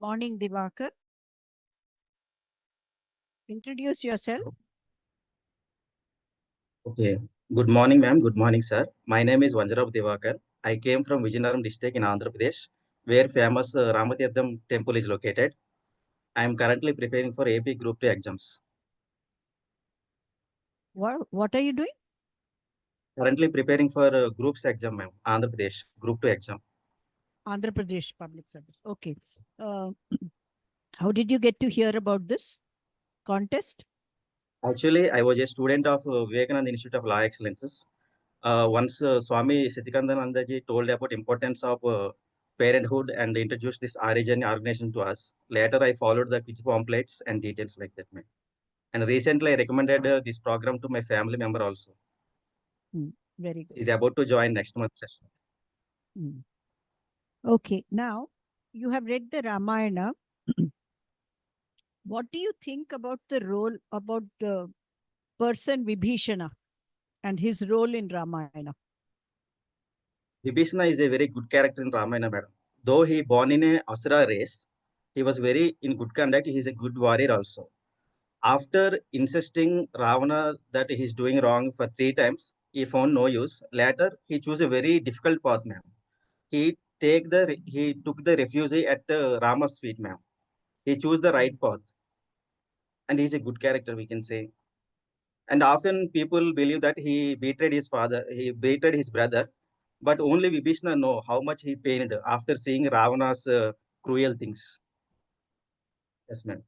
Morning, Divakar. Introduce yourself. Okay. Good morning, ma'am. Good morning, sir. My name is Vanjarab Divakar. I came from Vijayanaram district in Andhra Pradesh, where famous Ramatirtham temple is located. I am currently preparing for AP Group 2 exams. What are you doing? Currently preparing for Groups exam, ma'am. Andhra Pradesh Group 2 exam. Andhra Pradesh Public Service. Okay. Uh, how did you get to hear about this contest? Actually, I was a student of Vivekananda Institute of Law Excellences. Once Swami Sithikandanandaji told about importance of parenthood and introduced this Aaryajanani organization to us. Later, I followed the quiz pamphlets and details like that, ma'am. And recently, I recommended this program to my family member also. Very good. She's about to join next month session. Okay. Now, you have read the Ramayana. What do you think about the person Vibhishana and his role in Ramayana? Vibhishana is a very good character in Ramayana, madam. Though he born in a Asura race, he was very in good conduct. He is a good warrior also. After insisting Ravana that he is doing wrong for 3 times, he found no use. Later, he chose a very difficult path, ma'am. He took the refugee at Rama's feet, ma'am. He chose the right path, and he's a good character, we can say. And often people believe that he betrayed his father, he betrayed his brother, but only Vibhishna know how much he pained after seeing Ravana's cruel things. Yes, ma'am.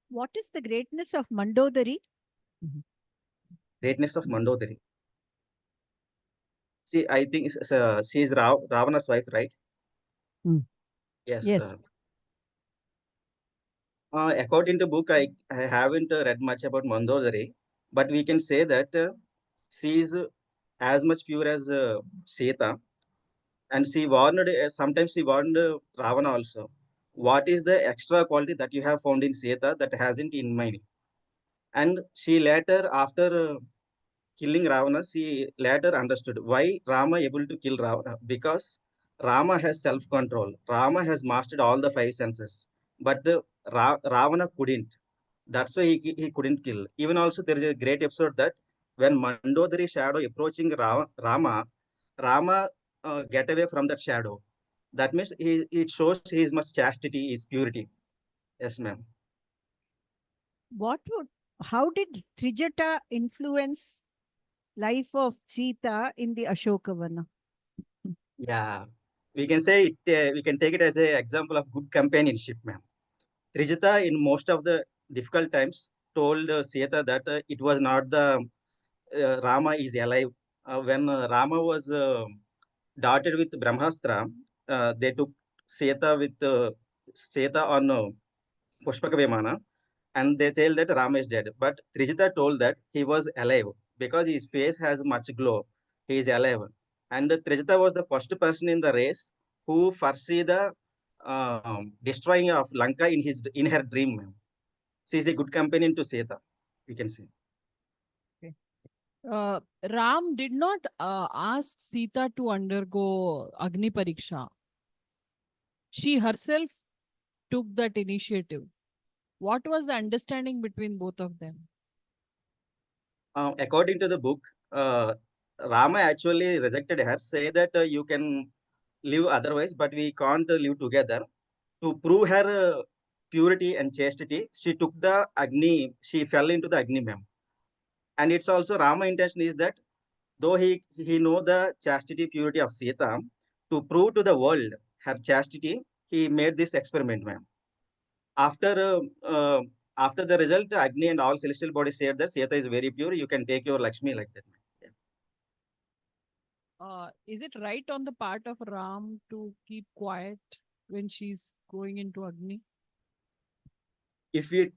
What is the greatness of Mandodari? Greatness of Mandodari. See, I think she is Ravana's wife, right? Yes. Yes. According to book, I haven't read much about Mandodari, but we can say that she is as much pure as Sita, and sometimes she warned Ravana also. What is the extra quality that you have found in Sita that hasn't in mine? And she later, after killing Ravana, she later understood why Rama able to kill Ravana, because Rama has self-control. Rama has mastered all the five senses, but Ravana couldn't. That's why he couldn't kill. Even also, there is a great episode that when Mandodari shadow approaching Rama get away from that shadow. That means it shows his much chastity, his purity. Yes, ma'am. What would how did Trijata influence life of Sita in the Ashokavana? Yeah, we can say it. We can take it as an example of good companionship, ma'am. Trijata, in most of the difficult times, told Sita that it was not the Rama is alive. When Rama was darted with Brahmastra, they took Sita on Pushpaka Vimana, and they tell that Rama is dead. But Trijita told that he was alive because his face has much glow. He is alive. And Trijita was the first person in the race who foresee the destroying of Lanka in her dream. Ma'am. She is a good companion to Sita, we can say. Ram did not ask Sita to undergo Agni Pariksha. She herself took that initiative. What was the understanding between both of them? According to the book, Rama actually rejected her, say that you can live otherwise, but we can't live together. To prove her purity and chastity, she took the Agni, she fell into the Agni, ma'am. And it's also Rama intention is that though he know the chastity, purity of Sita, to prove to the world her chastity, he made this experiment, ma'am. After after the result, Agni and all celestial bodies said that Sita is very pure. You can take your Lakshmi like that. Yeah. Is it right on the part of Ram to keep quiet when she's going into Agni? If we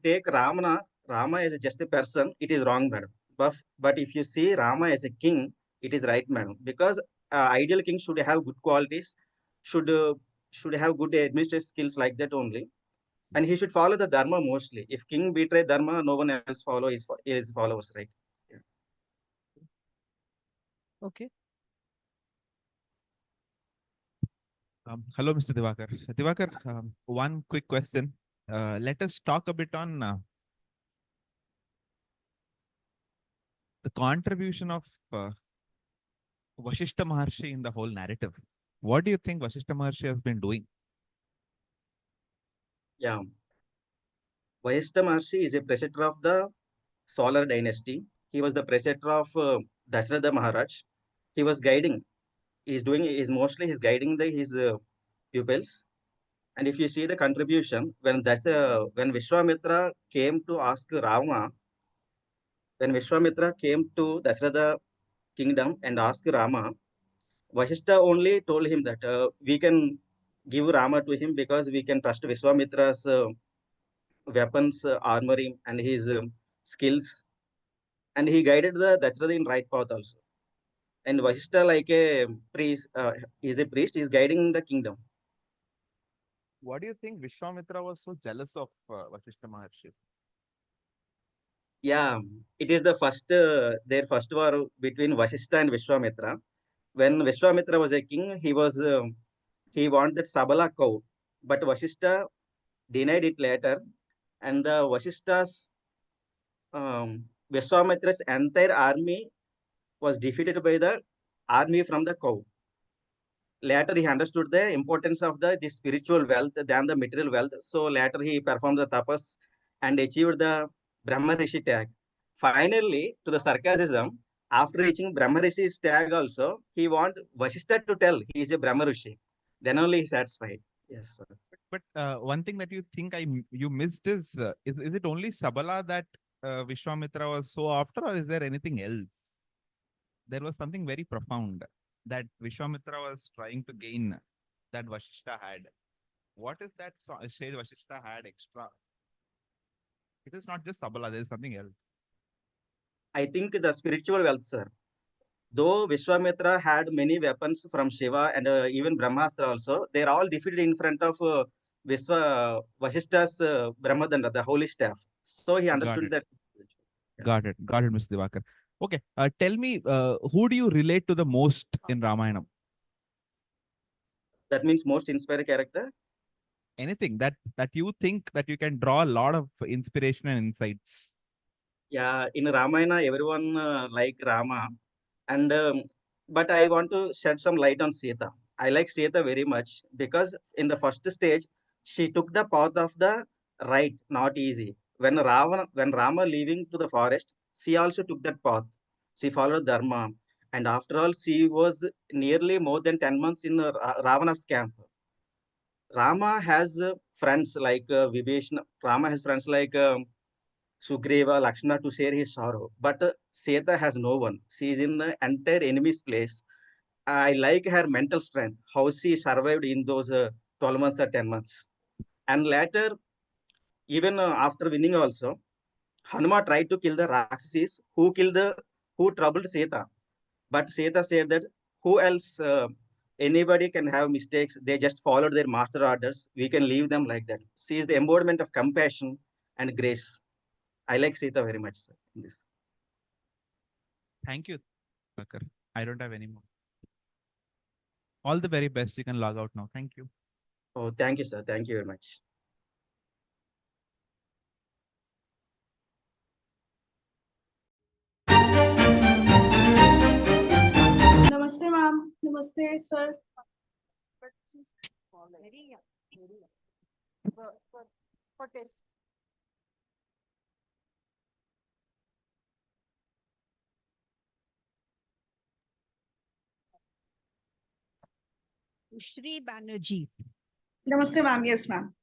take Rama as just a person, it is wrong, madam. But if you see Rama as a king, it is right, madam. Because ideal king should have good qualities, should uh, should have good administrative skills like that only, and he should follow the dharma mostly. If king betray dharma, no one else follow his followers, right? Yeah. Okay. Hello, Mr. Divakar. Divakar, one quick question. Let us talk a bit on the contribution of Vashishta Maharshi in the whole narrative. What do you think Vashishta Maharshi has been doing? Yeah, Vayashta Maharshi is a preceptor of the Solar dynasty. He was the preceptor of Dasharatha Maharaj. He was guiding. Is mostly he's guiding his pupils. And if you see the contribution, when Vishwamitra came to ask Rama, when Vishwamitra came to Dasharatha kingdom and asked Rama, Vashishta only told him that we can give Rama to him because we can trust Vishwamitra's weapons, armory, and his skills. And he guided the Dasharatha in right path also. And Vashishta, like a priest, is a priest, is guiding the kingdom. What do you think Vishwamitra was so jealous of Vashishta Maharshi? Yeah, it is the first their first war between Vashishta and Vishwamitra. When Vishwamitra was a king, he wanted Sabala cow, but Vashishta denied it later, and the Vishwamitra's entire army was defeated by the army from the cow. Later, he understood the importance of the spiritual wealth than the material wealth. So later, he performed the tapas and achieved the Brahma Rishi tag. Finally, to the sarcasm, after reaching Brahma Rishi's tag also, he want Vashishta to tell he is a Brahma Rishi. Then only he satisfied. Yes, sir. But one thing that you think you missed is it only Sabala that Vishwamitra was so after, or is there anything else? There was something very profound that Vishwamitra was trying to gain that Vashishta had. What is that says Vashishta had extra? It is not just Sabala, there is something else. I think the spiritual wealth, sir. Though Vishwamitra had many weapons from Shiva and even Brahmastra also, they are all defeated in front of Vashishta's Brahmadanda, the holy staff. So he Got understood it. that. Yeah. Got it, Mr. Divakar. Okay, tell me, who do you relate to the most in Ramayana? That means most inspired character. Anything that you think that you can draw a lot of inspiration and insights. Yeah, in Ramayana, everyone like Rama, and but I want to shed some light on Sita. I like Sita very much because in the first stage, she took the path of the right, not easy. When Rama leaving to the forest, she also took that path. She followed Dharma, and after all, she was nearly more than 10 months in Ravana's camp. Rama has friends like Vibhishna. Rama has friends like Sugriva, Lakshmana to share his sorrow. But Sita has no one. She is in the entire enemy's place. I like her mental strength, how she survived in those 12 months or 10 months. And later, even after winning also, Hanuma tried to kill the Rakshas who troubled Sita. But Sita said that who else, anybody can have mistakes. They just followed their master orders. We can leave them like that. She is the embodiment of compassion and grace. I like Sita very much, sir, in this. Thank you, Divakar. I don't have any more. All the very best. You can log out now. Thank you. Oh, thank you, sir. Thank you very much. Namaste, ma'am. Namaste, sir. For test. Shri Banerjee, Namaste, ma'am. Yes, ma'am.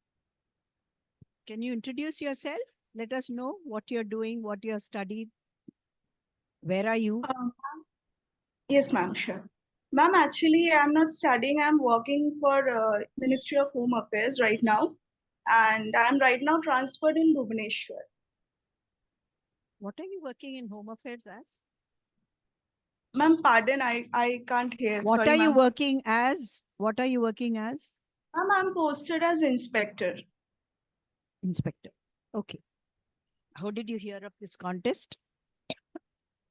can you introduce yourself? Let us know what you're doing, what you have studied. Where are you? Yes, ma'am. Sure. Ma'am, actually, I'm not studying. I'm working for Ministry of Home Affairs right now, and I'm right now transferred in Bhubaneswar. What are you working in Home Affairs as? Ma'am, pardon, I can't hear. What Sorry, are you ma'am. working as? What are you working as? Ma'am, I'm posted as inspector. Inspector. Okay. How did you hear of this contest?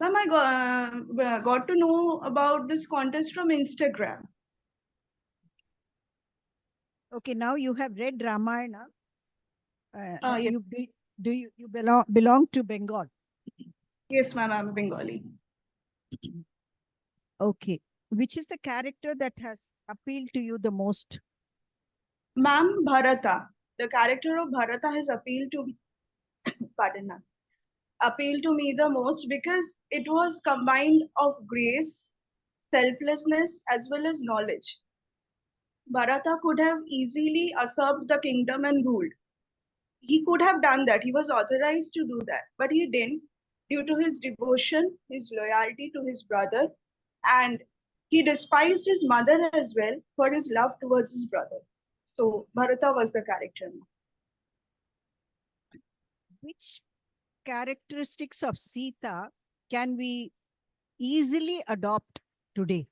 Ma'am, I got to know about this contest from Instagram. Okay, now you have read Ramayana. Yes, You belong to Bengal? yes, ma'am, I'm a Bengali. Okay. Which is the character that has appealed to you the most? Ma'am, Bharata. The character of Bharata has appealed to me, pardon, ma'am, appealed to me the most because it was combined of grace, selflessness, as well as knowledge. Bharata could have easily usurped the kingdom and ruled. He could have done that. He was authorized to do that, but he didn't due to his devotion, his loyalty to his brother, and he despised his mother as well for his love towards his brother. So Bharata was the character. Which characteristics of Sita can we easily adopt today?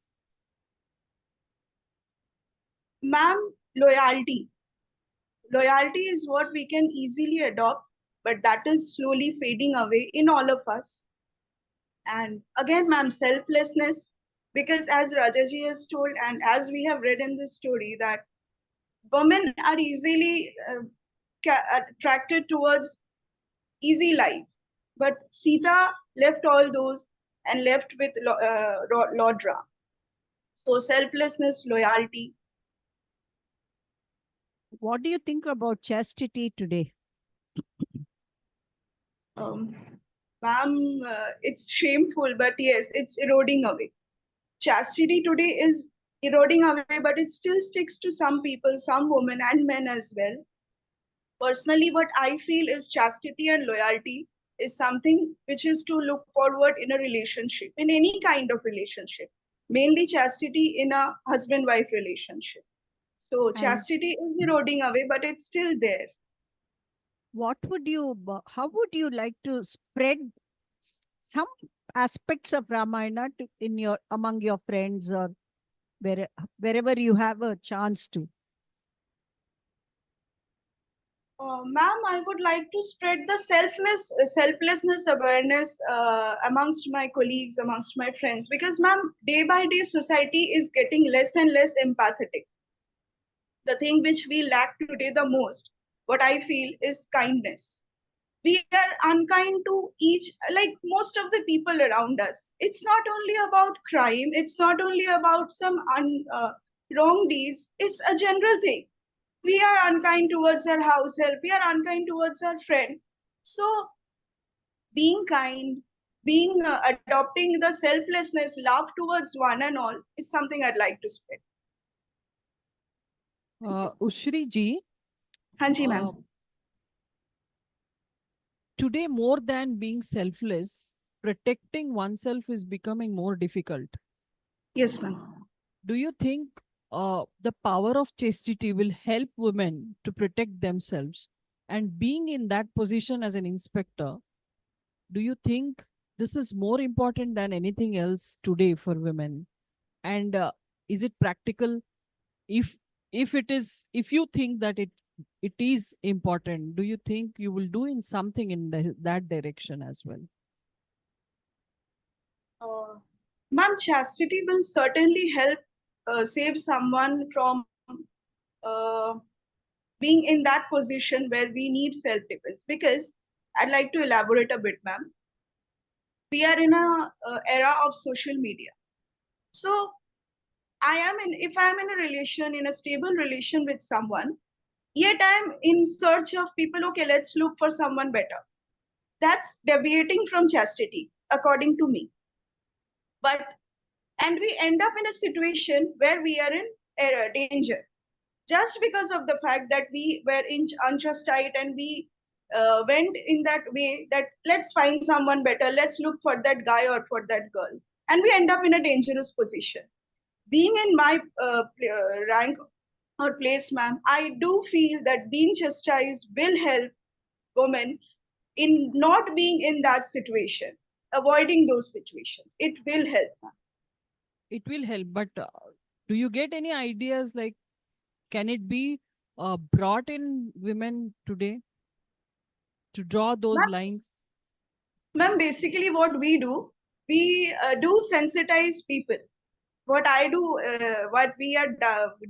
Ma'am, loyalty. Loyalty is what we can easily adopt, but that is slowly fading away in all of us. And again, ma'am, selflessness, because as Rajaji has told, and as we have read in this story, that women are easily attracted towards easy life. But Sita left all those and left with Lord Ram. So selflessness, loyalty. What do you think about chastity today? Um, Ma'am, it's shameful, but yes, it's eroding away. Chastity today is eroding away, but it still sticks to some people, some women and men as well. Personally, what I feel is chastity and loyalty is something which is to look forward in a relationship, in any kind of relationship, mainly chastity in a husband wife relationship. So, And chastity is eroding away, but it's still there. how would you like to spread some aspects of Ramayana in among your friends or wherever you have a chance to? Ma'am, I would like to spread the selflessness awareness amongst my colleagues, amongst my friends, because, ma'am, day by day, society is getting less and less empathetic. The thing which we lack today the most, what I feel, is kindness. We are unkind to each, like most of the people around us. It's not only about crime. It's not only about some wrong deeds. It's a general thing. We are unkind towards our house help, we are unkind towards our friend. So being kind, being adopting the selflessness, love towards one and all is something I'd like to spread. Ushri ji, Hanji ma'am. Today more than being selfless, protecting oneself is becoming more difficult. Yes ma'am. Do you think the power of chastity will help women to protect themselves? And being in that position as an inspector, do you think this is more important than anything else today for women? And is it practical? If if you think that it is important, do you think you will do in something in that direction as well? Ma'am, chastity will certainly help save someone from uh, being in that position where we need self-defense. Because I'd like to elaborate a bit, ma'am. We are in a era of social media. So if I am in a relation, in a stable relation with someone, yet I am in search of people, okay, let's look for someone better. That's deviating from chastity, according to me. And we end up in a situation where we are in danger just because of the fact that we were in unchastite and we went in that way that let's find someone better, let's look for that guy or for that girl, and we end up in a dangerous position. Being in my rank or place, ma'am, I do feel that being chastised will help women in not being in that situation, avoiding those situations. It will help, ma'am. It will help, but do you get any ideas, like can it be brought in women today to draw those lines? Ma'am, basically what we do sensitize people. What I do, what we are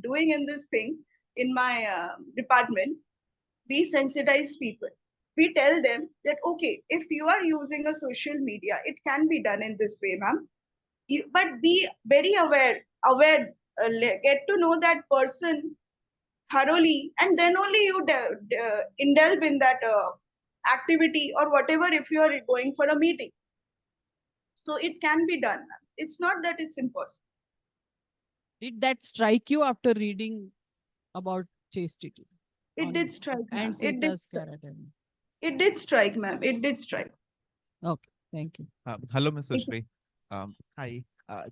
doing in this thing, in my department, we sensitize people. We tell them that, okay, if you are using a social media, it can be done in this way, ma'am. But be very aware, get to know that person thoroughly, and then only you indulge in that activity or whatever if you are going for a meeting. So it can be done, ma'am. It's not that it's impossible. Did that strike you after reading about chastity? It did strike, ma'am. And Sita's character. It did strike, ma'am. It did strike. Okay, thank you. Hello, Ms. Sushri. Hi.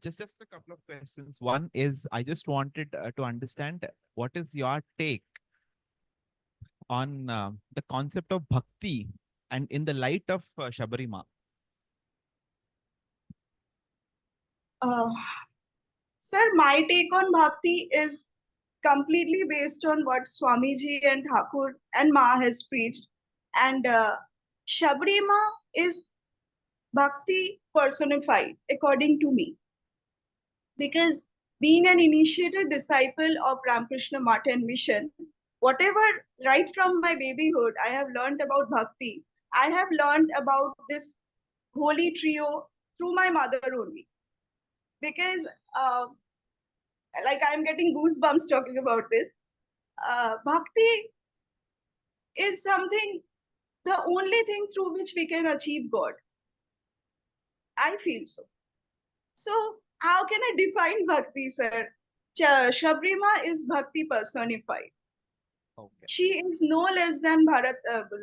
Just a couple of questions. One is, I just wanted to understand what is your take on the concept of bhakti and in the light of Shabarima. Sir, my take on bhakti is completely based on what Swamiji and Thakur and Ma has preached. And Shabarima is bhakti personified, according to me. Because being an initiated disciple of Ramakrishna Math and Mission, whatever, right from my babyhood, I have learned about bhakti. I have learned about this holy trio through my mother only. Because, like, I'm getting goosebumps talking about this. Bhakti is something, the only thing through which we can achieve God. I feel so. So, how can I define bhakti, sir? Shabrima is bhakti personified. Okay. She is no less than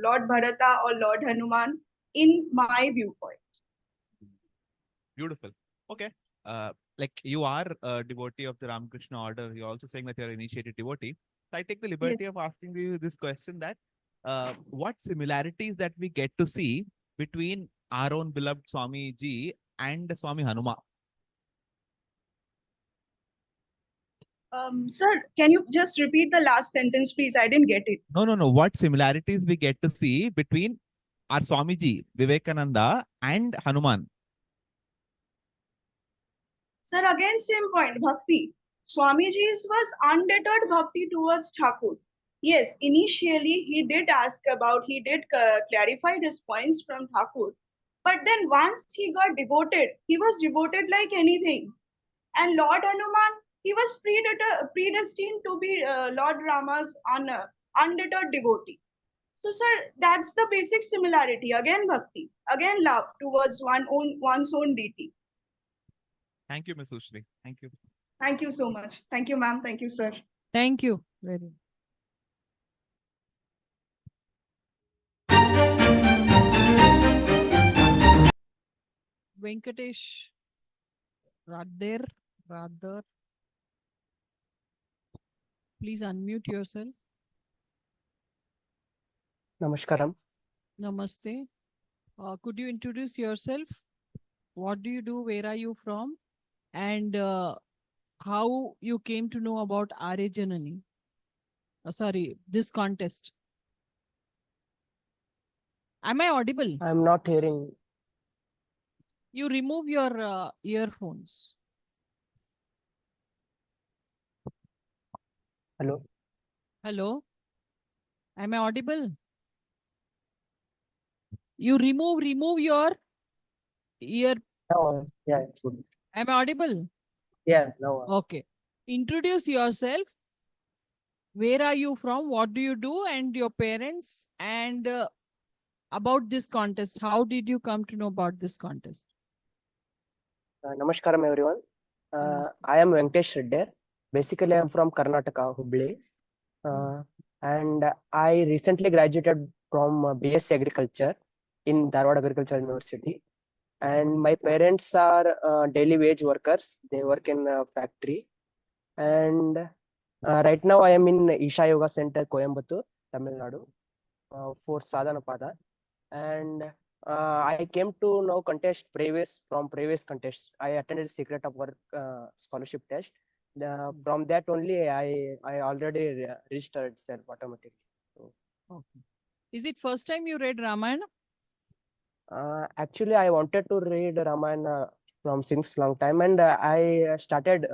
Lord Bharata or Lord Hanuman in my viewpoint. Beautiful. Okay. Like you are a devotee of the Ramakrishna order. You're also saying that you're an initiated devotee. So I take the liberty of asking you this question that what similarities that we get to see between our own beloved Swami Ji and Swami Hanuma? Sir, can you just repeat the last sentence, please? I didn't get it. No. What similarities we get to see between our Swamiji, Vivekananda and Hanuman? Sir, again, same point, bhakti. Swamiji's was undeterred bhakti towards Thakur. Yes, initially he did clarify his points from Thakur. But then once he got devoted, he was devoted like anything. And Lord Hanuman, he was predestined to be Lord Rama's undeterred devotee. So, sir, that's the basic similarity. Again, bhakti. Again, love towards one's own deity. Thank you, Ms. Ushri. Thank you. Thank you so much. Thank you, ma'am. Thank you, sir. Thank you. Very. Venkatesh Radher. Please unmute yourself. Namaskaram. Namaste. Could you introduce yourself? What do you do? Where are you from? And how you came to know about Aaryajanani? Sorry, this contest. Am I audible? I'm not hearing. You remove your earphones. Hello. Hello? Am I audible? You remove your ear. No, yeah, it's good. Am I audible? Yeah, no. Okay. Introduce yourself. Where are you from? What do you do? And your parents. And about this contest. How did you come to know about this contest? Namaskaram, everyone. Namaste. I am Venkatesh Redder. Basically, I'm from Karnataka, Hubli. And I recently graduated from BSc Agriculture in Dharwad Agriculture University. And my parents are daily wage workers. They work in a factory. And right now, I am in Isha Yoga Center, Coimbatore, Tamil Nadu, for Sadhana Pada. And I came to know contest from previous contests. I attended Secret of Work scholarship test. From that only, I already registered itself automatically. So, Okay. Is it first time you read Ramayana? actually, I wanted to read Ramayana from since long time, and I started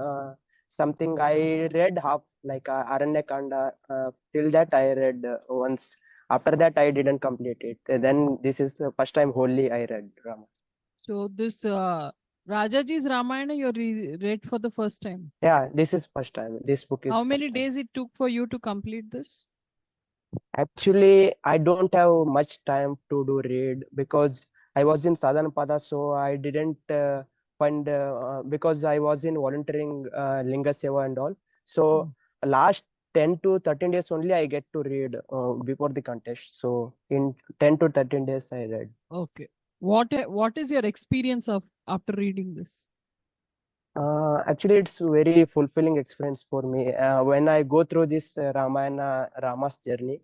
something I read half, like Aranyakanda. Till that I read once. After that I didn't complete it. Then this is the first time wholly I read Rama. So this Rajaji's Ramayana you read for the first time. Yeah, this is first time. This book is How first many time. days it took for you to complete this? Actually, I don't have much time to do read because I was in Sadhanapada, so I didn't find because I was in volunteering Linga Seva and all. So last 10 to 13 days only I get to read before the contest. So in 10 to 13 days I read. Okay. What is your experience of after reading this? Actually, it's very fulfilling experience for me. When I go through this Ramayana, Rama's journey,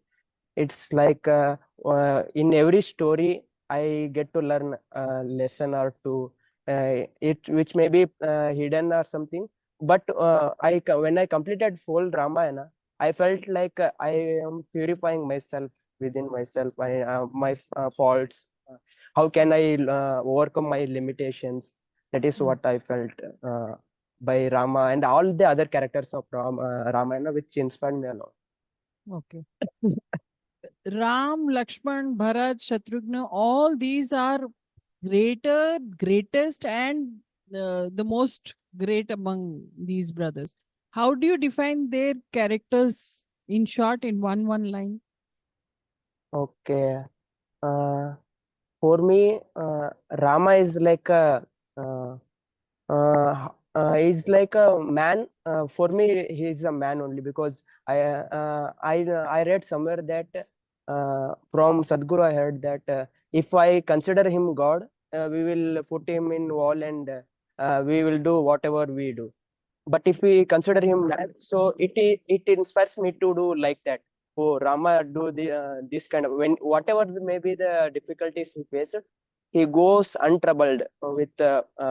it's like in every story I get to learn a lesson or two, it which may be hidden or something. But when I completed full Ramayana, I felt like I am purifying myself within myself. My faults. How can I overcome my limitations? That is what I felt by Rama and all the other characters of Ramayana, which inspired me a lot. Okay. Ram, Lakshman, Bharat, Shatrughna, all these are greatest, and the most great among these brothers. How do you define their characters in short, in one line? Okay. For me, Rama is like a is like a man. For me, he is a man only because I read somewhere that from Sadhguru I heard that if I consider him God, we will put him in wall and we will do whatever we do. But if we consider him man, so it inspires me to do like that. Oh, Rama do this kind of, when whatever may be the difficulties he faces, he goes untroubled with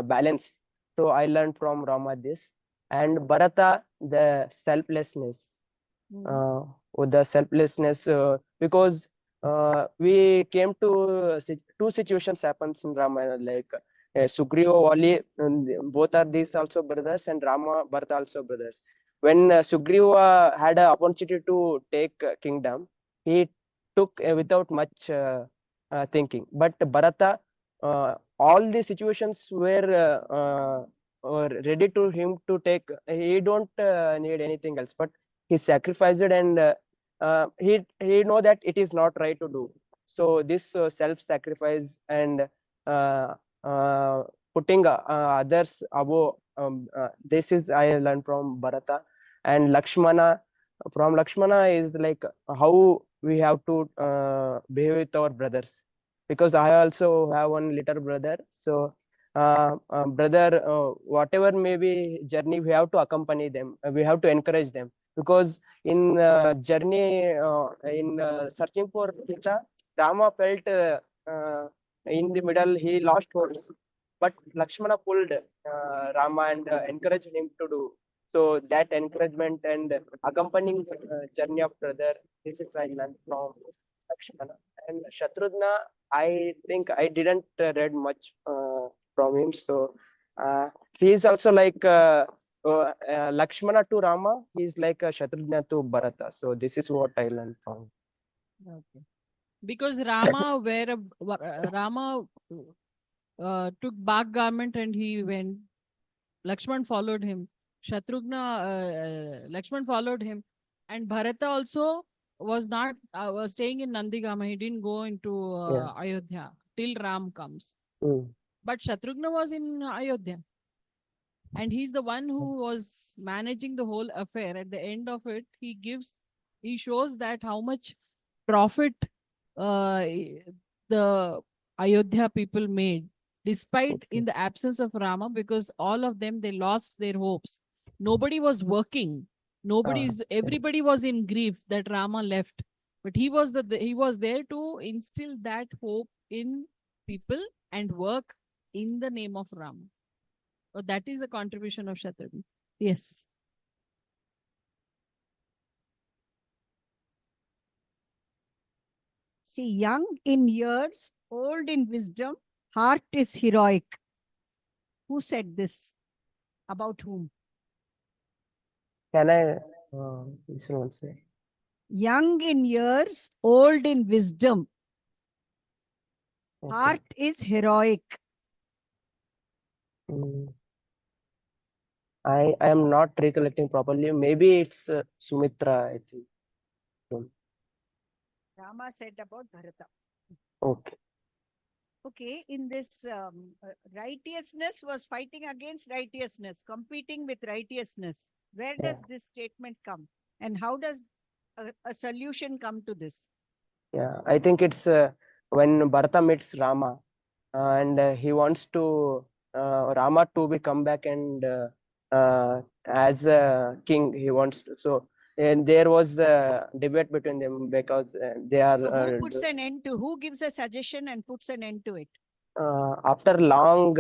balance. So I learned from Rama this. And Bharata, the selflessness, with the selflessness, because we came to two situations happens in Ramayana, like Sugriva, Vali, both are these also brothers, and Rama, Bharata also brothers. When Sugriva had an opportunity to take kingdom, he took without much thinking. But Bharata, all the situations were ready to him to take. He don't need anything else, but he sacrificed and he know that it is not right to do. So this self-sacrifice and uh, uh, putting others above, this is I learned from Bharata. And Lakshmana, from Lakshmana is like how we have to behave with our brothers, because I also have one little brother. So brother, whatever may be journey, we have to accompany them, we have to encourage them, because in journey in searching for Sita, Rama felt in the middle he lost hope, but Lakshmana pulled Rama and encouraged him to do. So that encouragement and accompanying journey of brother, this is I learned from Lakshmana. And Shatrughna, I think I didn't read much from him. So he is also like Lakshmana to Rama. He is like Shatrughna to Bharata. So this is what I learned from. Okay. Because Rama took back garment and he went. Lakshman followed him. Lakshman followed him, and Bharata also was not was staying in Nandigama. He didn't go into Ayodhya till Ram comes. But Shatrughna was in Ayodhya, and he's the one who was managing the whole affair. At the end of it, he shows that how much profit the Ayodhya people made, despite in the absence of Rama, because all of them, they lost their hopes. Nobody was working. Everybody was in grief that Rama left, but he was there to instill that hope in people and work in the name of Rama. So that is the contribution of Shatrughna. Yes. See, young in years, old in wisdom, heart is heroic. Who said this? About whom? Can I listen once? Young in years, old in wisdom. Okay. Heart is heroic. Mm. I am not recollecting properly. Maybe it's Sumitra, I think. Rama said about Bharata. Okay. Okay, in this righteousness was fighting against righteousness, competing with righteousness. Where Yeah. does this statement come? And how does a solution come to this? Yeah, I think it's when Bharata meets Rama, and he wants to Rama to be come back and as a king. He wants to. So and there was a debate between them because they are So who puts an end to, who gives a suggestion and puts an end to it? after long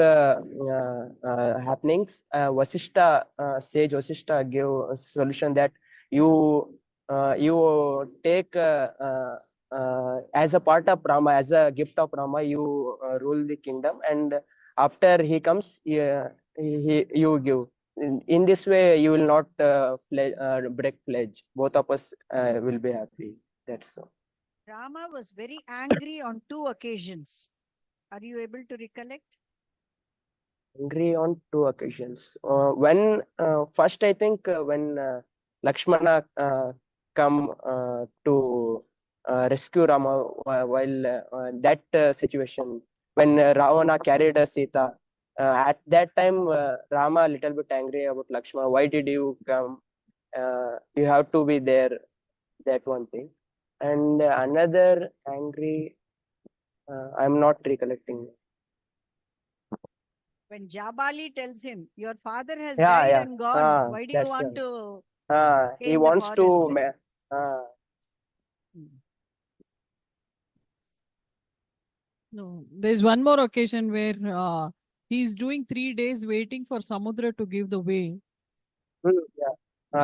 happenings, Vasishta, sage Vasishta gave a solution that you take as a part of Rama, as a gift of Rama, you rule the kingdom, and after he comes, you give. In this way, you will not break pledge. Both of us will be happy. That's so. Rama was very angry on 2 occasions. Are you able to recollect? Angry on 2 occasions. When first, I think when Lakshmana come to rescue Rama while that situation, when Ravana carried Sita, at that time Rama a little bit angry about Lakshmana. Why did you come? You have to be there. That one thing. And another angry, I'm not recollecting. When Jabali tells him, your father has Yeah, died yeah. and gone. Why do you That's want to stay he in the wants forest? to No, there's one more occasion where he's doing 3 days waiting for Samudra to give the way.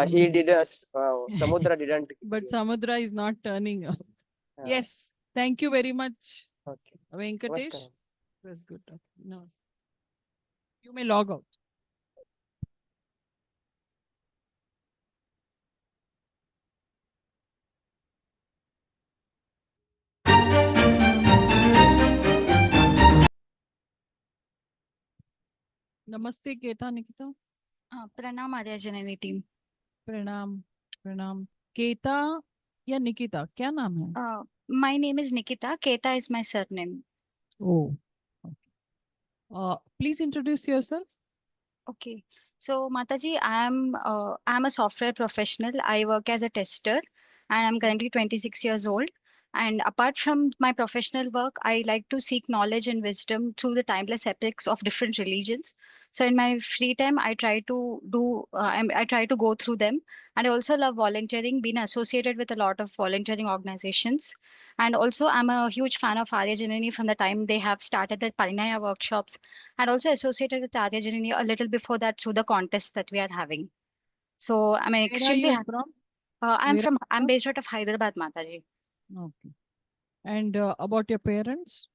he did Samudra didn't But give. Samudra is not turning up. Yes. Thank you very much, Okay. Venkatesh. Namaskaram. It was good. Okay. No. You may log out. Namaste, Keta, Nikita. Pranam Aaryajanani team. प्रणाम प्रणाम केता या निकिता क्या नाम है My name is Nikita. Keta is my surname. Oh, okay. Please introduce yourself. Okay. So Mataji, I'm a software professional. I work as a tester and I'm currently 26 years old. And apart from my professional work, I like to seek knowledge and wisdom through the timeless epics of different religions. So in my free time, I try to I try to go through them. And I also love volunteering, being associated with a lot of volunteering organizations. And also, I'm a huge fan of Aaryajanani from the time they have started the Parinaya workshops and also associated with Aaryajanani a little before that through the contest that we are having. So I'm Where are extremely you happy. from? I'm based out of Hyderabad, Mataji. Okay. And about your parents?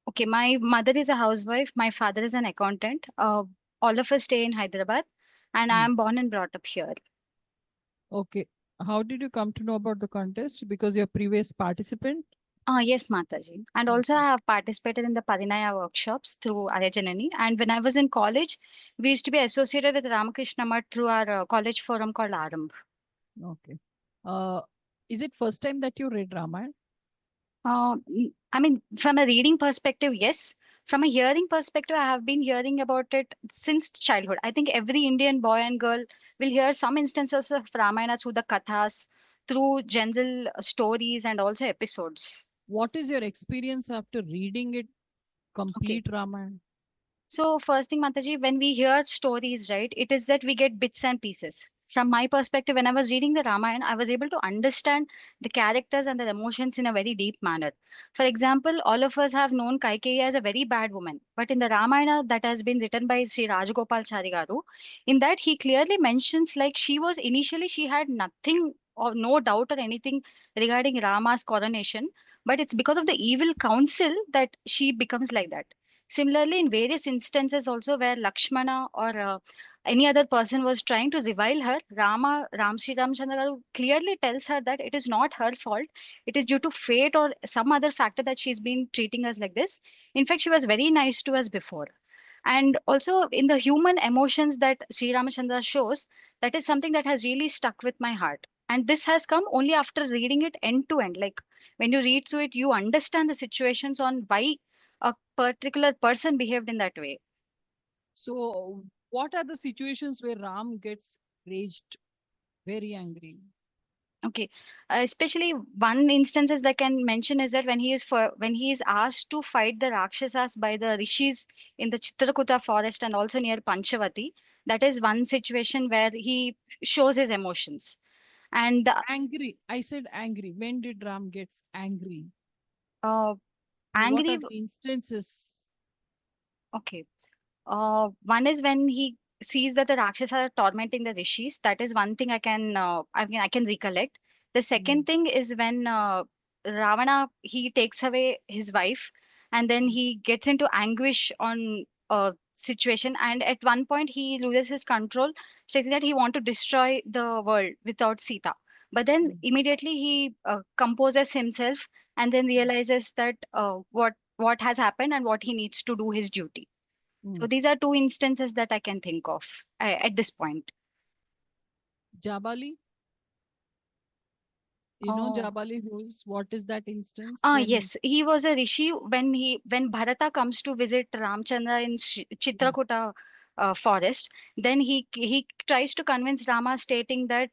Okay, my mother is a housewife. My father is an accountant. All of us stay in Hyderabad, and I am born and brought up here. Okay. How did you come to know about the contest? Because you're previous participant? Yes, Mataji. And also I have participated in the Parinaya workshops through Aaryajanani. And when I was in college, we used to be associated with Ramakrishna Math through our college forum called Aramb. Okay. Is it first time that you read Ramayana? I mean, from a reading perspective, yes. From a hearing perspective, I have been hearing about it since childhood. I think every Indian boy and girl will hear some instances of Ramayana through the kathas, through general stories, and also episodes. What is your experience after reading it, complete Ramayana? So first thing, Mataji, when we hear stories, right, it is that we get bits and pieces. From my perspective, when I was reading the Ramayana, I was able to understand the characters and their emotions in a very deep manner. For example, all of us have known Kaikeyi as a very bad woman, but in the Ramayana that has been written by Sri Rajagopalachari garu, in that he clearly mentions like she had nothing or no doubt or anything regarding Rama's coronation, but it's because of the evil counsel that she becomes like that. Similarly, in various instances also where Lakshmana or any other person was trying to revile her, Ram Sri Ramchandra Garu clearly tells her that it is not her fault. It is due to fate or some other factor that she's been treating us like this. In fact, she was very nice to us before. And also in the human emotions that Sri Ramachandra shows, that is something that has really stuck with my heart. And this has come only after reading it end to end. Like when you read through it, you understand the situations on why a particular person behaved in that way. So, what are the situations where Ram gets raged, very angry? Okay, especially one instances that I can mention is that when he is asked to fight the Rakshasas by the rishis in the Chitrakuta forest and also near Panchavati, that is one situation where he shows his emotions. And Angry. I said angry. When did Ram gets angry? uh, What angry. are the instances? Okay. One is when he sees that the Rakshasas are tormenting the rishis. That is one thing I can recollect. The second thing is when Ravana he takes away his wife, and then he gets into anguish on a situation, and at one point he loses his control, stating that he want to destroy the world without Sita. But then immediately he composes himself and then realizes that what has happened and what he needs to do his duty. So these are two instances that I can think of at this point. Jabali? You know Jabali who's what is that instance? Yes, he was a rishi when Bharata comes to visit Ramchandra in Chitrakuta forest. Then he tries to convince Rama, stating that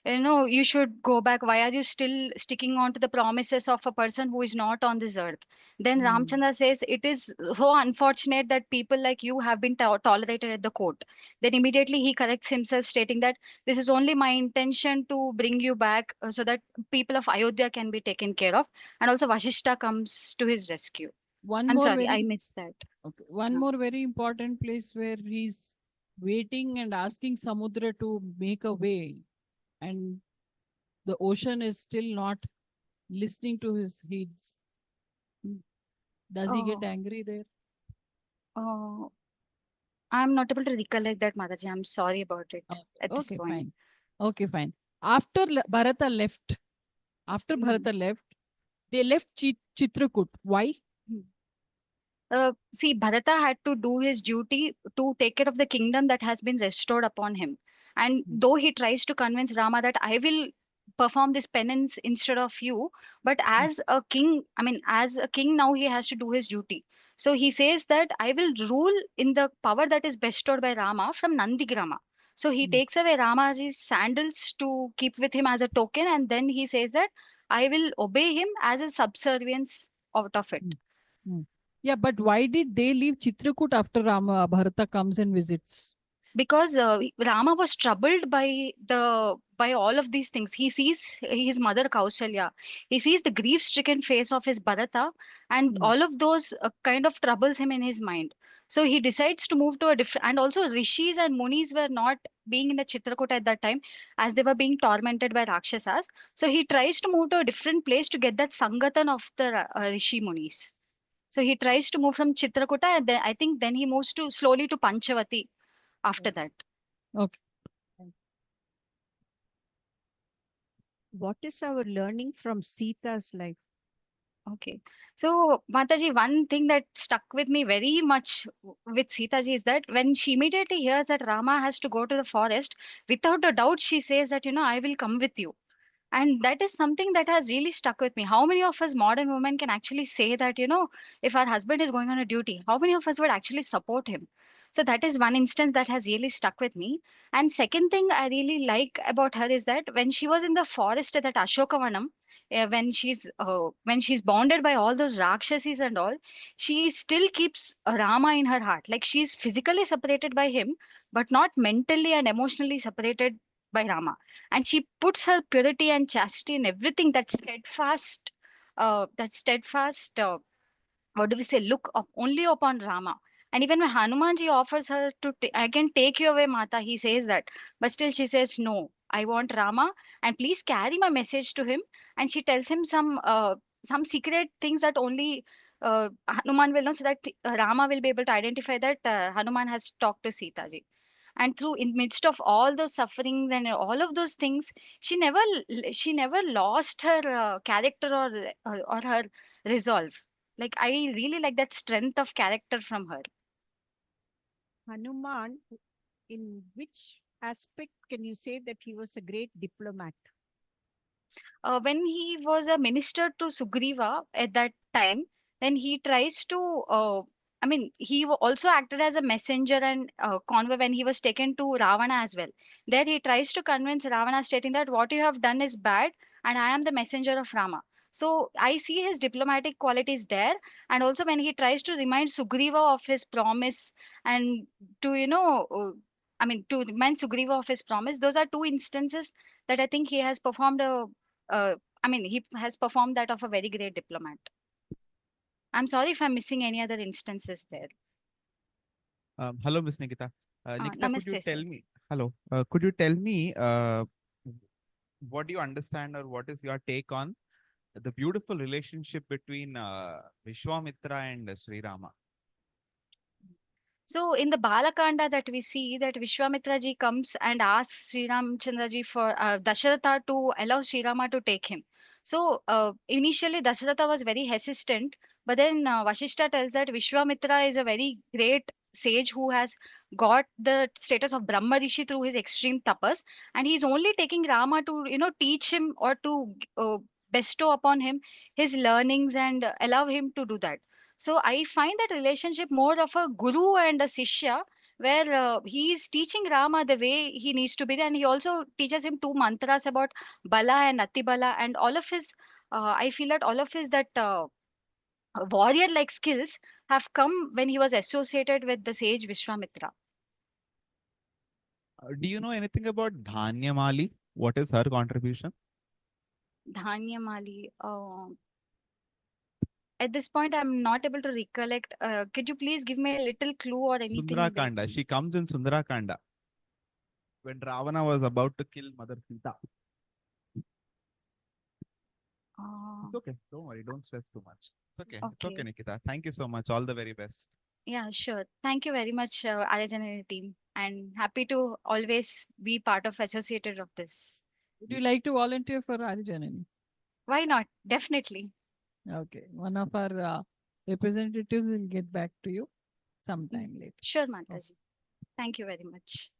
you should go back. Why are you still sticking on to the promises of a person who is not on this earth? Then Ramchandra says it is so unfortunate that people like you have been tolerated at the court. Then immediately he corrects himself, stating that this is only my intention to bring you back so that people of Ayodhya can be taken care of. And also Vashishta comes to his rescue. One I'm more sorry, I very missed that. okay. One more very important place where he's waiting and asking Samudra to make a way, and the ocean is still not listening to his needs. Does he get Oh, angry there? oh, I'm not able to recollect that, Mataji. I'm sorry about it at this Okay, point. fine. Okay, fine. After Bharata left, Mhm. they left Chitrakoot. Why? See, Bharata had to do his duty to take care of the kingdom that has been restored upon him. And though he tries to convince Rama that I will perform this penance instead of you, but as a king, as a king now he has to do his duty. So he says that I will rule in the power that is bestowed by Rama from Nandigrama. So he takes away Rama's sandals to keep with him as a token, and then he says that I will obey him as a subservience out of it. Hmm. Yeah, but why did they leave Chitrakoot after Bharata comes and visits? Because Rama was troubled by all of these things. He sees his mother Kausalya, he sees the grief-stricken face of his Bharata, and all of those kind of troubles him in his mind. So he decides to move to a different. And also, rishis and munis were not being in the Chitrakoot at that time, as they were being tormented by Rakshasas. So he tries to move to a different place to get that sangatan of the rishi munis. So he tries to move from Chitrakuta, and then I think then he moves to slowly to Panchavati after that. Okay. What is our learning from Sita's life? Okay. So, Mataji, one thing that stuck with me very much with Sitaji is that when she immediately hears that Rama has to go to the forest, without a doubt, she says that, I will come with you. And that is something that has really stuck with me. How many of us modern women can actually say that, if our husband is going on a duty, how many of us would actually support him? So that is one instance that has really stuck with me. And second thing I really like about her is that when she was in the forest at that Ashokavanam, when she's bounded by all those Rakshasis and all, she still keeps Rama in her heart. Like she's physically separated by him, but not mentally and emotionally separated by Rama. And she puts her purity and chastity in everything, that steadfast what do we say, look up only upon Rama. And even when Hanumanji offers her to I can take you away, Mata, he says that, but still she says no, I want Rama, and please carry my message to him. And she tells him some some secret things that only Hanuman will know, so that Rama will be able to identify that Hanuman has talked to Sita ji. And through in midst of all those sufferings and all of those things, she never lost her character or her resolve. Like, I really like that strength of character from her. Hanuman, in which aspect can you say that he was a great diplomat? When he was a minister to Sugriva at that time, then he tries to. I mean, he also acted as a messenger and convoy when he was taken to Ravana as well. There, he tries to convince Ravana, stating that what you have done is bad, and I am the messenger of Rama. So I see his diplomatic qualities there, and also when he tries to remind Sugriva of his promise and to I mean, to remind Sugriva of his promise. Those are two instances that I think he has performed a I mean, he has performed that of a very great diplomat. I'm sorry if I'm missing any other instances there. Hello, Miss Nikita. Nikita, could you Namaste, tell sir. me? Hello. Could you tell me what do you understand or what is your take on the beautiful relationship between Vishwamitra and Sri Rama? So in the Balakanda that we see that Vishwamitra ji comes and asks Sri Ramchandra ji for Dasharatha to allow Sri Rama to take him. So initially Dasharatha was very hesitant, but then Vashishta tells that Vishwamitra is a very great sage who has got the status of Brahma Rishi through his extreme tapas, and he's only taking Rama to teach him or to bestow upon him his learnings and allow him to do that. So I find that relationship more of a guru and a sishya, where he is teaching Rama the way he needs to be, and he also teaches him two mantras about Bala and Atibala, and all of his. I feel that all of his that warrior-like skills have come when he was associated with the sage Vishwamitra. Do you know anything about Dhanyamali? What is her contribution? Dhanyamali. At this point, I'm not able to recollect. Could you please give me a little clue or anything? Like, Sundarakanda. She comes in Sundarakanda when Ravana was about to kill Mother Sita. It's okay. Don't worry. Don't stress too much. It's okay. It's okay, okay. Nikita. Thank you so much. All the very best. Yeah, sure. Thank you very much, Aaryajanani team, and happy to always be part of associated of this. Would you like to volunteer for Aaryajanani? Why not? Definitely. Okay. One of our representatives will get back to you sometime later. Sure, Mataji. Thank you very much.